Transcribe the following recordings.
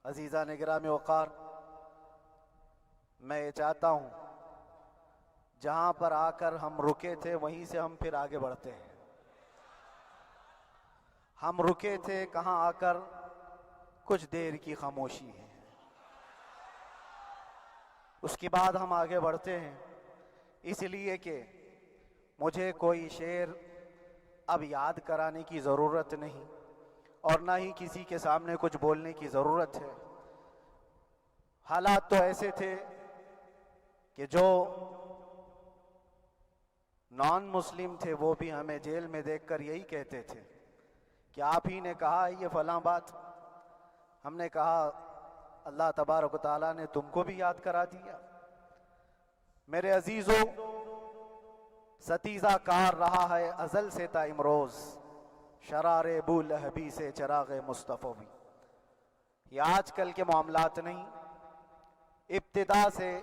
عزیزان گرامی وقار، میں یہ چاہتا ہوں جہاں پر آ کر ہم رکے تھے وہیں سے ہم پھر آگے بڑھتے ہیں۔ ہم رکے تھے کہاں آ کر؟ کچھ دیر کی خاموشی ہے، اس کے بعد ہم آگے بڑھتے ہیں، اس لیے کہ مجھے کوئی شعر اب یاد کرانے کی ضرورت نہیں اور نہ ہی کسی کے سامنے کچھ بولنے کی ضرورت ہے۔ حالات تو ایسے تھے کہ جو نان مسلم تھے وہ بھی ہمیں جیل میں دیکھ کر یہی کہتے تھے کہ آپ ہی نے کہا یہ فلاں بات۔ ہم نے کہا اللہ تبارک و تعالیٰ نے تم کو بھی یاد کرا دیا۔ میرے عزیزو، ستیزہ کار رہا ہے ازل سے تا امروز، شرار ابو لہبی سے چراغ مصطفیٰ بھی۔ یہ آج کل کے معاملات نہیں، ابتدا سے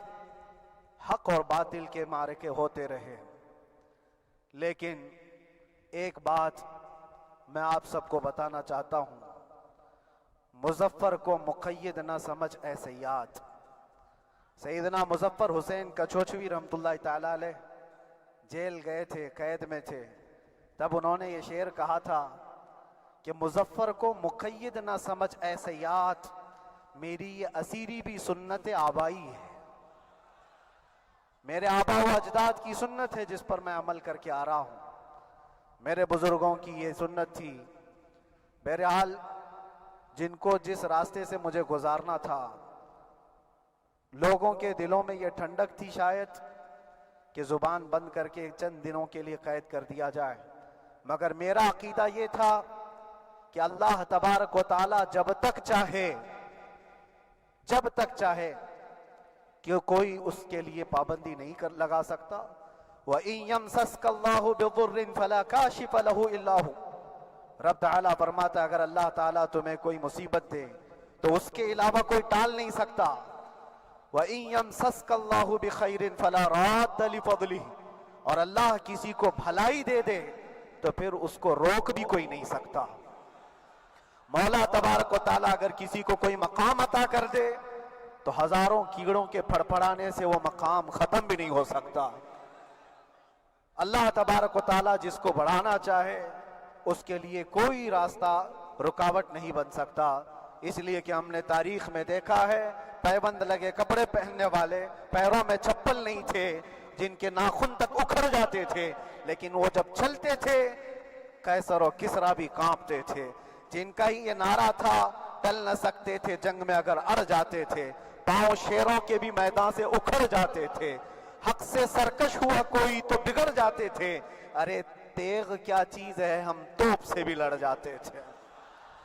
حق اور باطل کے معرکے ہوتے رہے۔ لیکن ایک بات میں آپ سب کو بتانا چاہتا ہوں، مظفر کو مقید نہ سمجھ اے سیاد۔ سیدنا مظفر حسین کچھوچھوی رحمت اللہ تعالیٰ علیہ جیل گئے تھے، قید میں تھے، تب انہوں نے یہ شعر کہا تھا کہ مظفر کو مقید نہ سمجھ اے سیاد، میری یہ اسیری بھی سنت آبائی ہے۔ میرے آبا و اجداد کی سنت ہے جس پر میں عمل کر کے آ رہا ہوں، میرے بزرگوں کی یہ سنت تھی۔ بہرحال جن کو جس راستے سے مجھے گزارنا تھا، لوگوں کے دلوں میں یہ ٹھنڈک تھی شاید کہ زبان بند کر کے چند دنوں کے لیے قید کر دیا جائے، مگر میرا عقیدہ یہ تھا کہ اللہ تبارک و تعالی جب تک چاہے کہ کوئی اس کے لیے پابندی نہیں لگا سکتا۔ وَإِن يَمْسَسْكَ اللَّهُ بِضُرٍّ فَلَا كَاشِفَ لَهُ إِلَّا هُوَ۔ رب تعالیٰ فرماتا ہے اگر اللہ تعالیٰ تمہیں کوئی مصیبت دے تو اس کے علاوہ کوئی ٹال نہیں سکتا۔ وَإِن يَمْسَسْكَ اللَّهُ بِخَيْرٍ فَلَا رَادَّ لِفَضْلِهِ، اور اللہ کسی کو بھلائی دے دے تو پھر اس کو روک بھی کوئی نہیں سکتا۔ مولا تبارک و تعالیٰ اگر کسی کو کوئی مقام عطا کر دے تو ہزاروں کیڑوں کے پھڑپڑانے سے وہ مقام ختم بھی نہیں ہو سکتا۔ اللہ تبارک و تعالیٰ جس کو بڑھانا چاہے اس کے لیے کوئی راستہ رکاوٹ نہیں بن سکتا۔ اس لیے کہ ہم نے تاریخ میں دیکھا ہے پیبند لگے کپڑے پہننے والے، پیروں میں چپل نہیں تھے، جن کے ناخن تک اکھڑ جاتے تھے، لیکن وہ جب چلتے تھے قیصر و کسریٰ بھی کانپتے تھے۔ جن کا ہی یہ نعرہ تھا ٹل نہ سکتے تھے جنگ میں اگر اڑ جاتے تھے، پاؤں شیروں کے بھی میدان سے اکھڑ جاتے تھے، حق سے سرکش ہوا کوئی تو بگڑ جاتے تھے، ارے تیغ کیا چیز ہے ہم توپ سے بھی لڑ جاتے تھے۔